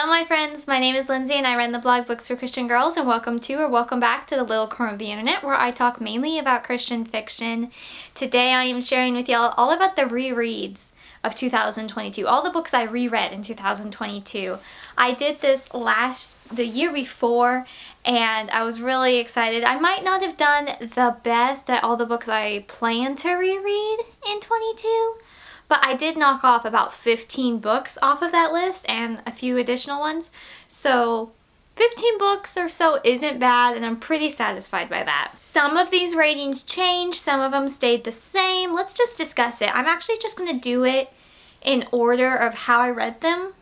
Hello my friends, my name is Lindsey and I run the blog Books for Christian Girls, and welcome to or welcome back to the little corner of the internet where I talk mainly about Christian fiction. Today I am sharing with y'all all about the rereads of 2022, all the books I reread in 2022. I did this the year before and I was really excited. I might not have done the best at all the books I plan to reread in 22. But I did knock off about 15 books off of that list and a few additional ones. So 15 books or so isn't bad, and I'm pretty satisfied by that. Some of these ratings changed, some of them stayed the same. Let's just discuss it. I'm actually just going to do it in order of how I read them.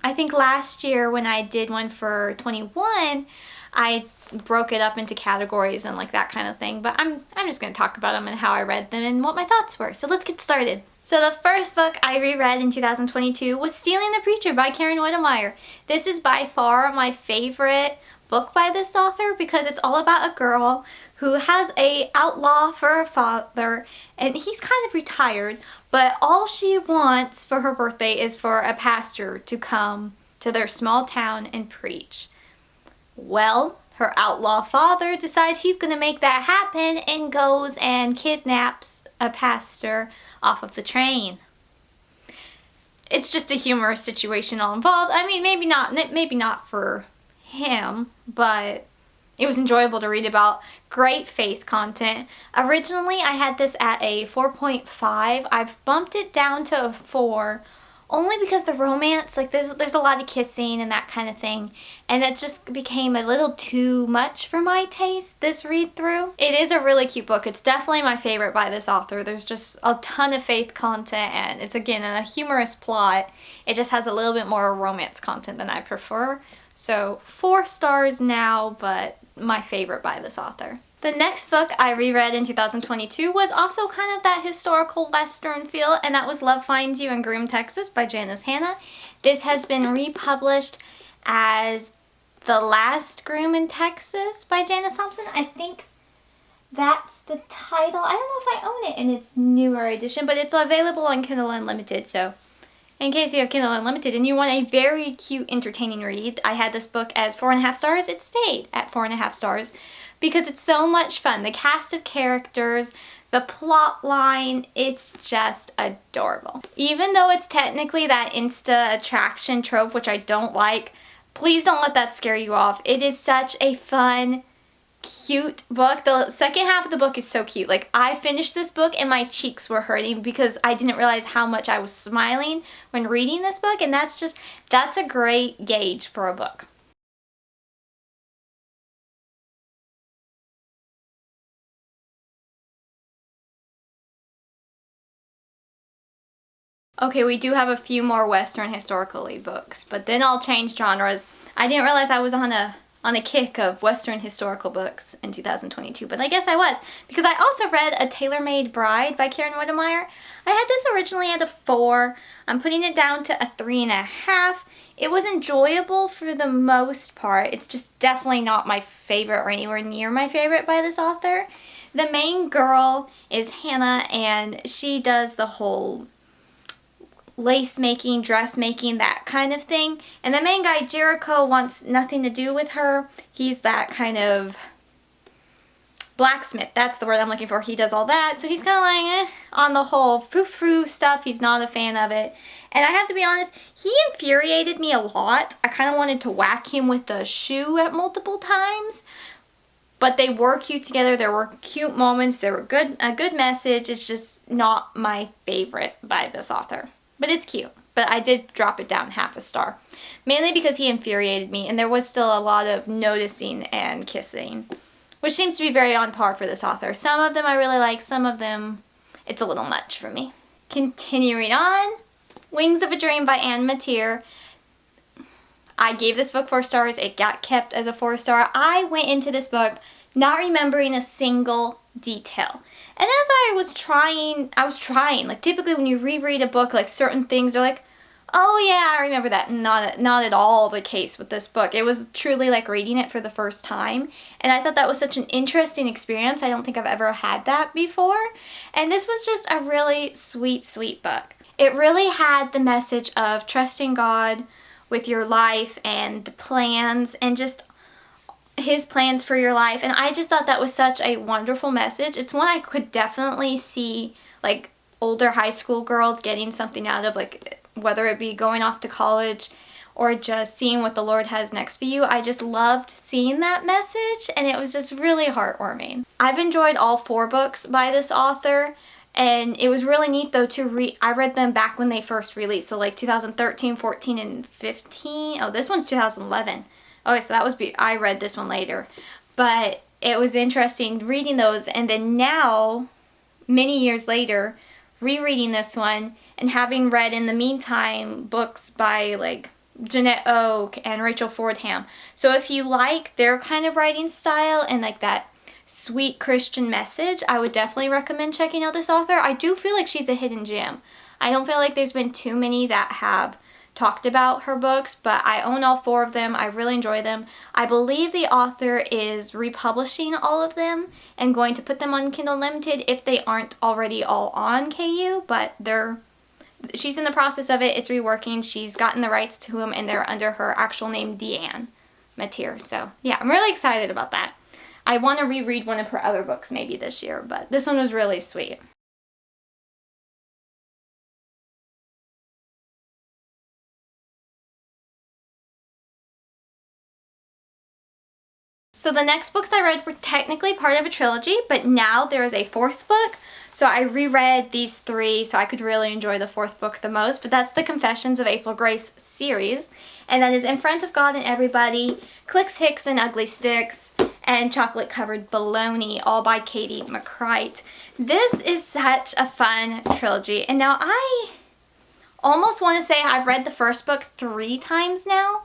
I think last year when I did one for 21, I broke it up into categories and like that kind of thing. But I'm just going to talk about them and how I read them and what my thoughts were. So let's get started. So the first book I reread in 2022 was Stealing the Preacher by Witemeyer. This is by far my favorite book by this author because it's all about a girl who has a outlaw for a father, and he's kind of retired, but all she wants for her birthday is for a pastor to come to their small town and preach. Well, her outlaw father decides he's going to make that happen and goes and kidnaps a pastor off of the train. It's just a humorous situation all involved. I mean, maybe not for him, but it was enjoyable to read about. Great faith content. Originally, I had this at a 4.5. I've bumped it down to a 4, only because the romance, like there's a lot of kissing and that kind of thing, and it just became a little too much for my taste, this read through. It is a really cute book. It's definitely my favorite by this author. There's just a ton of faith content, and it's again a humorous plot. It just has a little bit more romance content than I prefer. So 4 stars now, but my favorite by this author. The next book I reread in 2022 was also kind of that historical western feel, and that was Love Finds You in Groom, Texas by Janice Hanna. This has been republished as The Last Groom in Texas by Janice Thompson. I think that's the title. I don't know if I own it in its newer edition, but it's available on Kindle Unlimited, so in case you have Kindle Unlimited and you want a very cute, entertaining read, I had this book as 4.5 stars. It stayed at 4.5 stars because it's so much fun. The cast of characters, the plot line, it's just adorable. Even though it's technically that insta attraction trope, which I don't like, please don't let that scare you off. It is such a fun, cute book. The second half of the book is so cute. Like, I finished this book and my cheeks were hurting because I didn't realize how much I was smiling when reading this book, and that's a great gauge for a book. Okay, we do have a few more Western historical lead books, but then I'll change genres. I didn't realize I was on a kick of Western historical books in 2022, but I guess I was, because I also read A Tailor-Made Bride by Witemeyer. I had this originally at a 4. I'm putting it down to a 3.5. It was enjoyable for the most part. It's just definitely not my favorite or anywhere near my favorite by this author. The main girl is Hannah, and she does the whole lace making, dress making, that kind of thing. And the main guy, Jericho, wants nothing to do with her. He's that kind of blacksmith. That's the word I'm looking for. He does all that. So he's kind of like, on the whole frou-frou stuff. He's not a fan of it. And I have to be honest, he infuriated me a lot. I kind of wanted to whack him with the shoe at multiple times. But they were cute together. There were cute moments. There were a good message. It's just not my favorite by this author. But it's cute. But I did drop it down half a star. Mainly because he infuriated me, and there was still a lot of noticing and kissing, which seems to be very on par for this author. Some of them I really like, some of them it's a little much for me. Continuing on, Wings of a Dream by Ann Mateer. I gave this book 4 stars. It got kept as a 4-star. I went into this book not remembering a single detail. And as I was trying, like typically when you reread a book, like certain things are like, oh yeah, I remember that. Not at all the case with this book. It was truly like reading it for the first time. And I thought that was such an interesting experience. I don't think I've ever had that before. And this was just a really sweet, sweet book. It really had the message of trusting God with your life and the plans and just his plans for your life. And I just thought that was such a wonderful message. It's one I could definitely see like older high school girls getting something out of, like whether it be going off to college or just seeing what the Lord has next for you. I just loved seeing that message, and it was just really heartwarming. I've enjoyed all 4 books by this author, and it was really neat though to read. I read them back when they first released, so like 2013, 14, and 15. Oh, this one's 2011. Okay, so that was, I read this one later. But it was interesting reading those, and then now, many years later, rereading this one, and having read in the meantime books by like Jeanette Oak and Rachel Fordham. So if you like their kind of writing style and like that sweet Christian message, I would definitely recommend checking out this author. I do feel like she's a hidden gem. I don't feel like there's been too many that have talked about her books, but I own all 4 of them. I really enjoy them. I believe the author is republishing all of them and going to put them on Kindle Unlimited if they aren't already all on KU, but she's in the process of it. It's reworking. She's gotten the rights to them, and they're under her actual name, Deanne Mateer. So yeah, I'm really excited about that. I want to reread one of her other books maybe this year, but this one was really sweet. So the next books I read were technically part of a trilogy, but now there is a 4th book. So I reread these 3 so I could really enjoy the 4th book the most, but that's the Confessions of April Grace series. And that is In Front of God and Everybody, Cliques, Hicks, and Ugly Sticks, and Chocolate Covered Baloney, all by Katie McCrite. This is such a fun trilogy, and now I almost want to say I've read the first book 3 times now,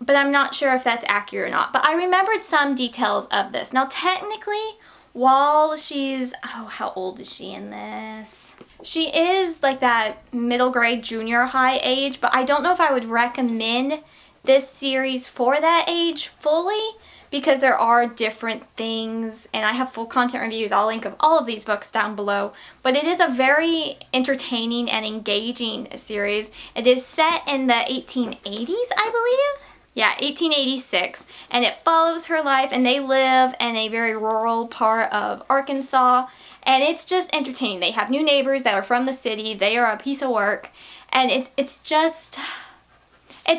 but I'm not sure if that's accurate or not. But I remembered some details of this. Now technically, while she's, how old is she in this? She is like that middle grade, junior high age, but I don't know if I would recommend this series for that age fully, because there are different things, and I have full content reviews. I'll link of all of these books down below, but it is a very entertaining and engaging series. It is set in the 1880s, I believe. Yeah, 1886, and it follows her life, and they live in a very rural part of Arkansas, and it's just entertaining. They have new neighbors that are from the city. They are a piece of work, and it's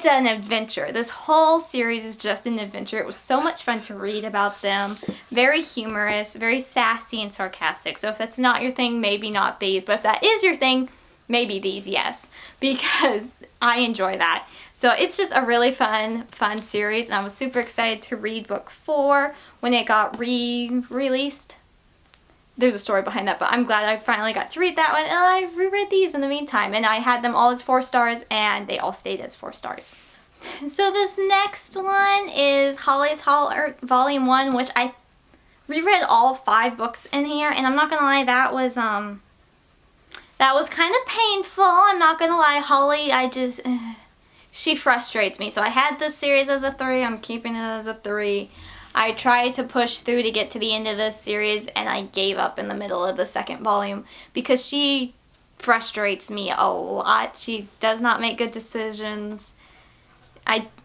an adventure. This whole series is just an adventure. It was so much fun to read about them. Very humorous, very sassy and sarcastic. So if that's not your thing, maybe not these, but if that is your thing, maybe these, yes, because I enjoy that. So it's just a really fun series, and I was super excited to read book 4 when it got released. There's a story behind that, but I'm glad I finally got to read that one, and I reread these in the meantime, and I had them all as 4 stars, and they all stayed as 4 stars. So this next one is Holly's Holler Volume 1, which I reread all 5 books in here, and I'm not gonna lie, that was kind of painful. I'm not gonna lie, Holly, she frustrates me. So I had this series as a 3, I'm keeping it as a 3. I tried to push through to get to the end of this series, and I gave up in the middle of the 2nd volume because she frustrates me a lot. She does not make good decisions.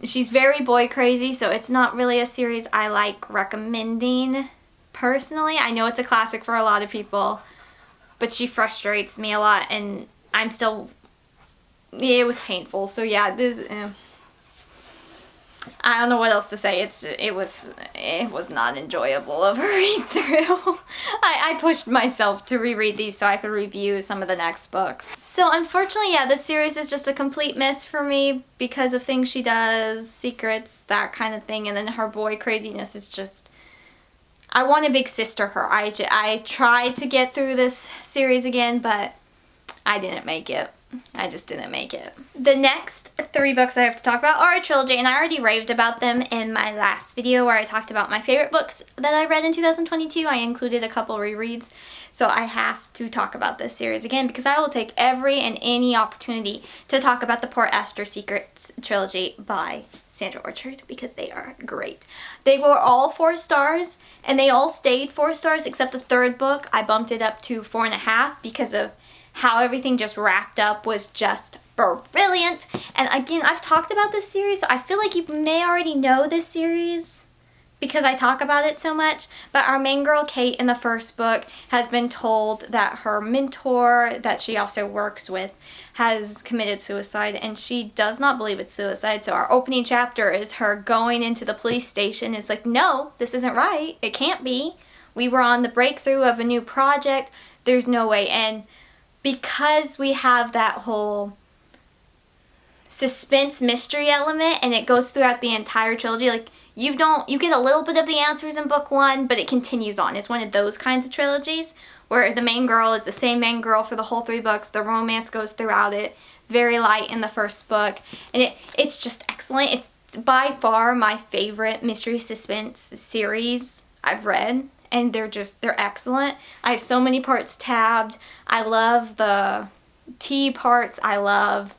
She's very boy crazy, so it's not really a series I like recommending personally. I know it's a classic for a lot of people, but she frustrates me a lot, and it was painful. So yeah, I don't know what else to say. It was not enjoyable of a read through. I pushed myself to reread these so I could review some of the next books. So unfortunately, yeah, this series is just a complete miss for me because of things she does, secrets, that kind of thing, and then her boy craziness is just, I want to big sister her. I tried to get through this series again, but I didn't make it. I just didn't make it. The next 3 books I have to talk about are a trilogy, and I already raved about them in my last video where I talked about my favorite books that I read in 2022. I included a couple rereads, so I have to talk about this series again because I will take every and any opportunity to talk about the Poor Esther Secrets trilogy by Sandra Orchard because they are great. They were all 4 stars, and they all stayed 4 stars except the 3rd book. I bumped it up to 4.5 because of how everything just wrapped up was just brilliant. And again, I've talked about this series, so I feel like you may already know this series because I talk about it so much, but our main girl, Kate, in the first book has been told that her mentor, that she also works with, has committed suicide, and she does not believe it's suicide. So our opening chapter is her going into the police station. It's like, no, this isn't right. It can't be. We were on the breakthrough of a new project. There's no way. And because we have that whole suspense mystery element, and it goes throughout the entire trilogy, like, you get a little bit of the answers in book 1, but it continues on. It's one of those kinds of trilogies where the main girl is the same main girl for the whole 3 books. The romance goes throughout it. Very light in the first book. And it's just excellent. It's by far my favorite mystery suspense series I've read. And they're excellent. I have so many parts tabbed. I love the tea parts. I love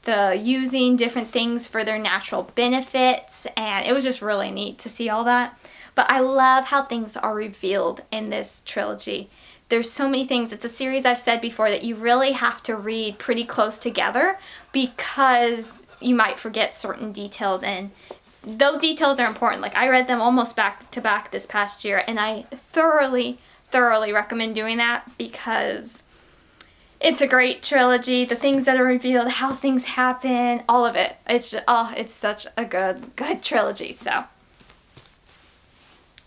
the using different things for their natural benefits, and it was just really neat to see all that. But I love how things are revealed in this trilogy. There's so many things. It's a series, I've said before, that you really have to read pretty close together because you might forget certain details, and those details are important. Like, I read them almost back to back this past year, and I thoroughly recommend doing that because it's a great trilogy. The things that are revealed, how things happen, all of it. It's just, it's such a good trilogy. So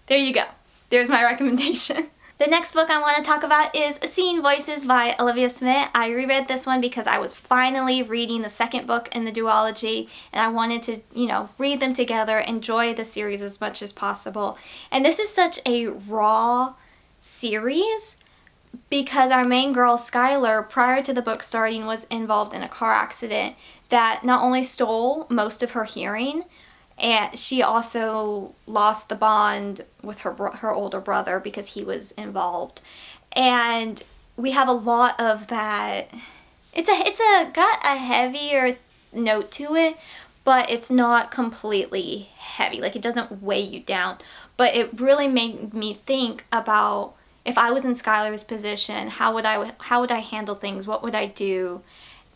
there you go. There's my recommendation. The next book I want to talk about is Seeing Voices by Olivia Smit. I reread this one because I was finally reading the second book in the duology, and I wanted to, read them together, enjoy the series as much as possible. And this is such a raw series because our main girl, Skylar, prior to the book starting, was involved in a car accident that not only stole most of her hearing, and she also lost the bond with her older brother because he was involved. And we have a lot of that. It's got a heavier note to it, but it's not completely heavy. Like, it doesn't weigh you down. But it really made me think about, if I was in Skylar's position, how would I handle things? What would I do?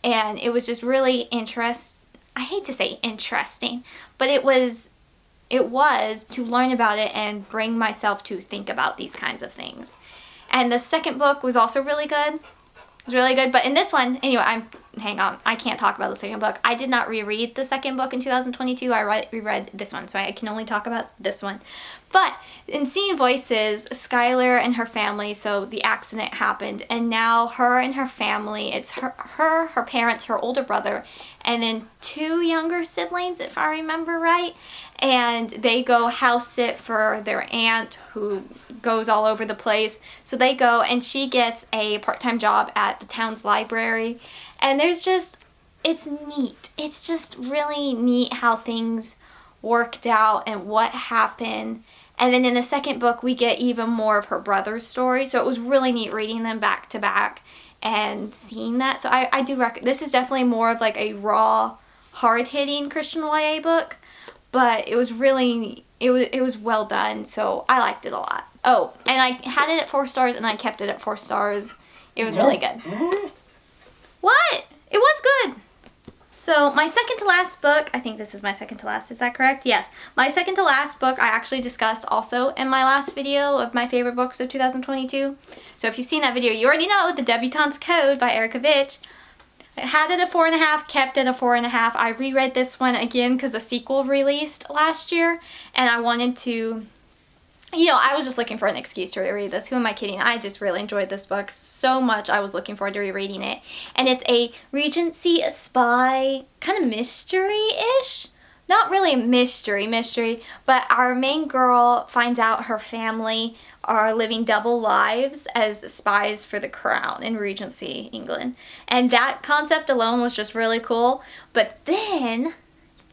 And it was just really I hate to say interesting, but it was to learn about it and bring myself to think about these kinds of things. And the second book was also really good. It was really good, but in this one, anyway, hang on, I can't talk about the second book. I did not reread the second book in 2022. I reread this one, so I can only talk about this one. But in Seeing Voices, Skylar and her family, so the accident happened, and now her and her family, it's her parents, her older brother, and then 2 younger siblings, if I remember right, and they go house sit for their aunt who goes all over the place. So they go, and she gets a part-time job at the town's library, and it's neat. It's just really neat how things worked out and what happened. And then in the second book, we get even more of her brother's story. So it was really neat reading them back to back and seeing that. So I do recommend. This is definitely more of like a raw, hard-hitting Christian YA book, but it was really, it was well done. So I liked it a lot. Oh, and I had it at 4 stars, and I kept it at 4 stars. It was really good. What? It was good. So my second to last book, I think this is my second to last, is that correct? Yes. My second to last book I actually discussed also in my last video of my favorite books of 2022. So if you've seen that video, you already know The Debutante's Code by Vetsch. I had it at 4.5, kept it at 4.5. I reread this one again because the sequel released last year, and I wanted to, I was just looking for an excuse to reread this. Who am I kidding? I just really enjoyed this book so much. I was looking forward to rereading it. And it's a Regency spy kind of mystery-ish. Not really a mystery, but our main girl finds out her family are living double lives as spies for the crown in Regency, England. And that concept alone was just really cool. But then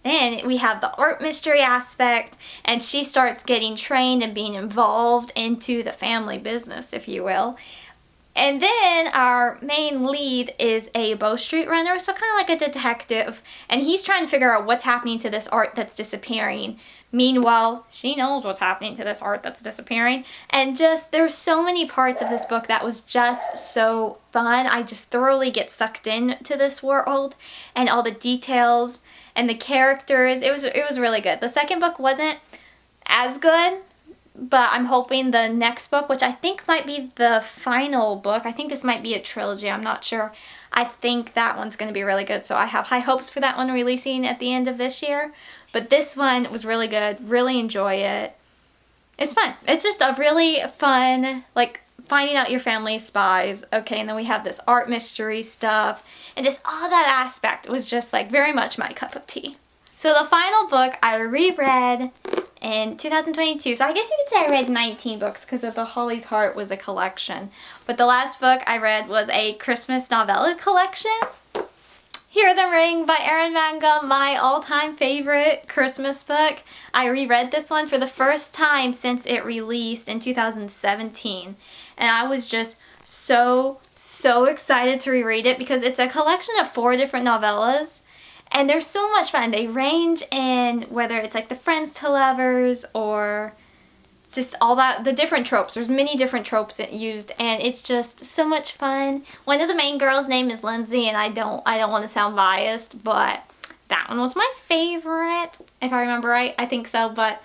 we have the art mystery aspect, and she starts getting trained and being involved into the family business, if you will. And then our main lead is a Bow Street runner, so kind of like a detective, and he's trying to figure out what's happening to this art that's disappearing. Meanwhile, she knows what's happening to this art that's disappearing. And just, there's so many parts of this book that was just so fun. I just thoroughly get sucked into this world and all the details and the characters. It was really good. The second book wasn't as good, but I'm hoping the next book, which I think might be the final book, I think this might be a trilogy, I'm not sure. I think that one's going to be really good, so I have high hopes for that one releasing at the end of this year. But this one was really good, really enjoy it. It's fun. It's just a really fun, like, finding out your family's spies. Okay, and then we have this art mystery stuff, and just all that aspect was just like very much my cup of tea. So the final book I reread in 2022. So I guess you could say I read 19 books because of the Holly's Heart was a collection. But the last book I read was a Christmas novella collection. Hear the Ring by Erynn Mangum, my all-time favorite Christmas book. I reread this one for the first time since it released in 2017. And I was just so excited to reread it because it's a collection of 4 different novellas. And they're so much fun. They range in whether it's like the friends to lovers or just all that, the different tropes. There's many different tropes used, and it's just so much fun. One of the main girls' name is Lindsey, and I don't want to sound biased, but that one was my favorite, if I remember right. I think so, but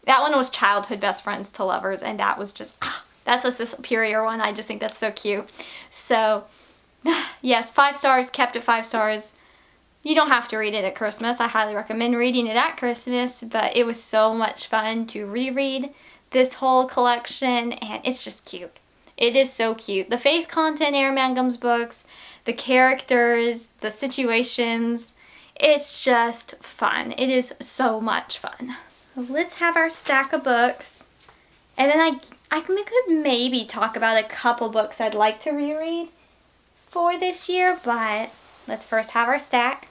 that one was childhood best friends to lovers, and that was just, that's a superior one. I just think that's so cute. So, yes, 5 stars, kept at 5 stars. You don't have to read it at Christmas. I highly recommend reading it at Christmas, but it was so much fun to reread this whole collection, and it's just cute. It is so cute. The faith content in Erynn Mangum's books, the characters, the situations, it's just fun. It is so much fun. So let's have our stack of books, and then I could maybe talk about a couple books I'd like to reread for this year, but let's first have our stack.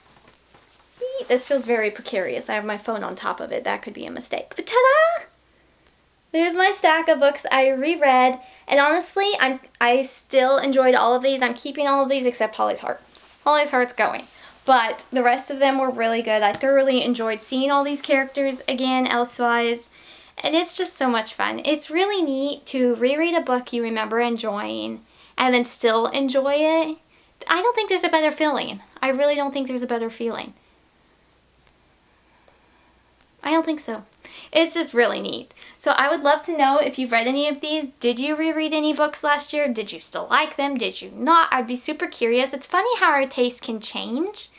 This feels very precarious. I have my phone on top of it. That could be a mistake. But ta-da! There's my stack of books I reread. And honestly, I still enjoyed all of these. I'm keeping all of these except Holly's Heart. Holly's Heart's going. But the rest of them were really good. I thoroughly enjoyed seeing all these characters again elsewise. And it's just so much fun. It's really neat to reread a book you remember enjoying and then still enjoy it. I don't think there's a better feeling. I really don't think there's a better feeling. I don't think so. It's just really neat. So I would love to know if you've read any of these. Did you reread any books last year? Did you still like them? Did you not? I'd be super curious. It's funny how our taste can change.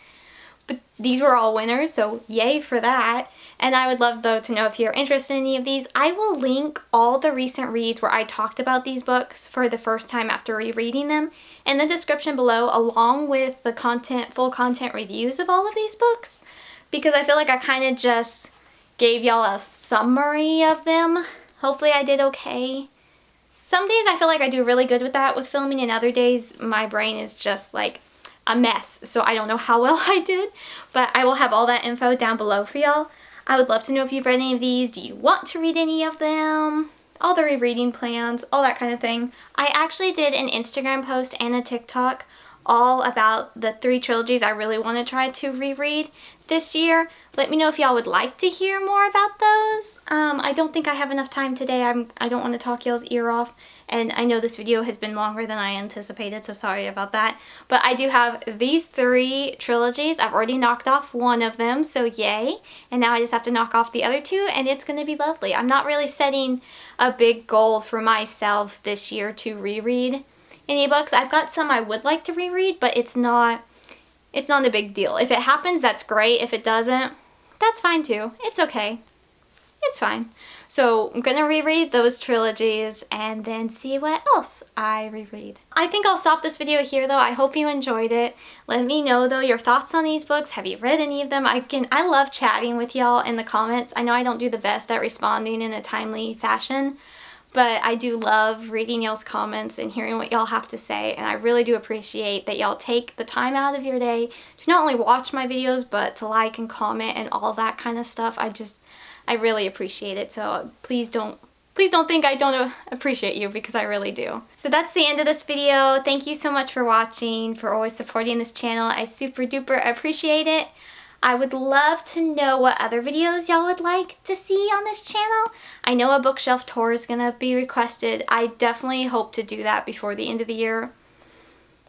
But these were all winners, so yay for that. And I would love, though, to know if you're interested in any of these. I will link all the recent reads where I talked about these books for the first time after rereading them in the description below, along with the full content reviews of all of these books, because I feel like I kind of just gave y'all a summary of them. Hopefully I did okay. Some days I feel like I do really good with that with filming, and other days my brain is just like a mess, so I don't know how well I did, but I will have all that info down below for y'all. I would love to know if you've read any of these. Do you want to read any of them? All the rereading plans, all that kind of thing. I actually did an Instagram post and a TikTok all about the 3 trilogies I really want to try to reread this year. Let me know if y'all would like to hear more about those. I don't think I have enough time today. I don't want to talk y'all's ear off, and I know this video has been longer than I anticipated, so sorry about that. But I do have these 3 trilogies. I've already knocked off one of them, so yay. And now I just have to knock off the other 2, and it's going to be lovely. I'm not really setting a big goal for myself this year to reread any books. I've got some I would like to reread, but it's not a big deal. If it happens, that's great. If it doesn't, that's fine too. It's okay. It's fine. So I'm gonna reread those trilogies and then see what else I reread. I think I'll stop this video here though. I hope you enjoyed it. Let me know though your thoughts on these books. Have you read any of them? I love chatting with y'all in the comments. I know I don't do the best at responding in a timely fashion, but I do love reading y'all's comments and hearing what y'all have to say, and I really do appreciate that y'all take the time out of your day to not only watch my videos, but to like and comment and all that kind of stuff. I really appreciate it, so please don't Please don't think I don't appreciate you, because I really do. So that's the end of this video. Thank you so much for watching, for always supporting this channel. I super duper appreciate it. I would love to know what other videos y'all would like to see on this channel. I know a bookshelf tour is gonna be requested. I definitely hope to do that before the end of the year.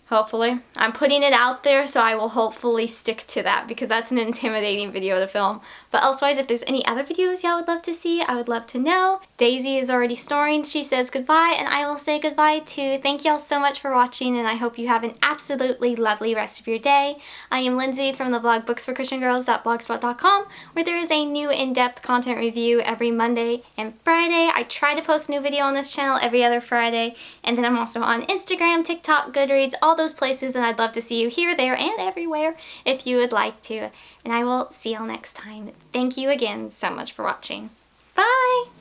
Hopefully. I'm putting it out there, so I will hopefully stick to that, because that's an intimidating video to film. But elsewise, if there's any other videos y'all would love to see, I would love to know. Daisy is already snoring. She says goodbye, and I will say goodbye too. Thank y'all so much for watching, and I hope you have an absolutely lovely rest of your day. I am Lindsey from the blog booksforchristiangirls.blogspot.com, where there is a new in-depth content review every Monday and Friday. I try to post a new video on this channel every other Friday, and then I'm also on Instagram, TikTok, Goodreads, all those places, and I'd love to see you here, there, and everywhere if you would like to. And I will see y'all next time. Thank you again so much for watching. Bye!